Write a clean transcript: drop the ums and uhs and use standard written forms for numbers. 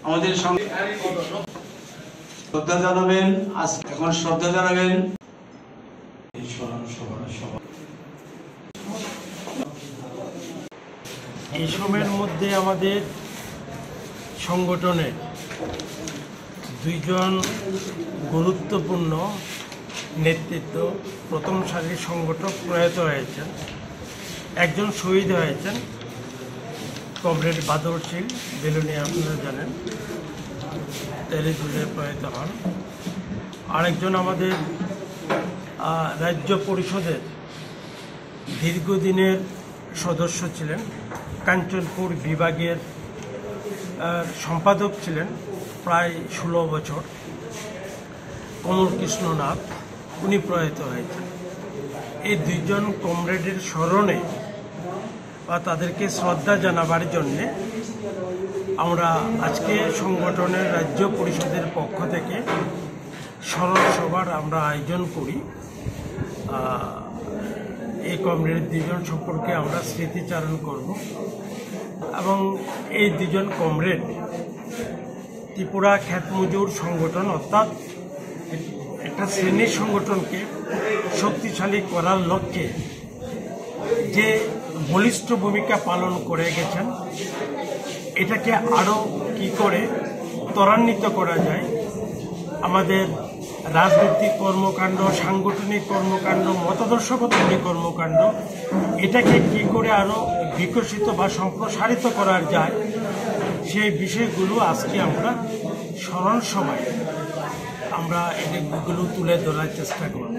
আমাদের সঙ্গে শ্রদ্ধা জানাবেন। এখন শ্রদ্ধা জানাবেন এই সময়ের মধ্যে আমাদের সংগঠনের দুইজন গুরুত্বপূর্ণ নেতৃত্ব প্রথম সারির সংগঠক প্রয়াত হয়েছেন। একজন শহীদ হয়েছেন, কমরেড বাদর সিং বেলুনি, আপনারা জানেন, 13 জুলাই প্রয়াত হন। আরেকজন আমাদের রাজ্য পরিষদের দীর্ঘদিনের সদস্য ছিলেন, কাঞ্চনপুর বিভাগের সম্পাদক ছিলেন প্রায় 16 বছর, কমল কৃষ্ণ নাথ, উনি প্রয়াত হয়েছেন। এই দুইজন কমরেডের স্মরণে বা তাদেরকে শ্রদ্ধা জানাবার জন্যে আমরা আজকে সংগঠনের রাজ্য পরিষদের পক্ষ থেকে স্মরণ সভার আমরা আয়োজন করি। এই কমরেড দুজন সম্পর্কে আমরা স্মৃতিচারণ করব এবং এই দুজন কমরেড ত্রিপুরা খ্যাত মজুর সংগঠন অর্থাৎ একটা শ্রেণীর সংগঠনকে শক্তিশালী করার লক্ষ্যে যে বলিষ্ঠ ভূমিকা পালন করে গেছেন, এটাকে আরও কি করে ত্বরান্বিত করা যায়, আমাদের রাজনৈতিক কর্মকাণ্ড, সাংগঠনিক কর্মকাণ্ড, মতাদর্শগত কর্মকাণ্ড, এটাকে কি করে আরও বিকশিত বা সম্প্রসারিত করা যায়, সেই বিষয়গুলো আজকে আমরা স্মরণ সভায় আমরা এগুলো তুলে ধরার চেষ্টা করব।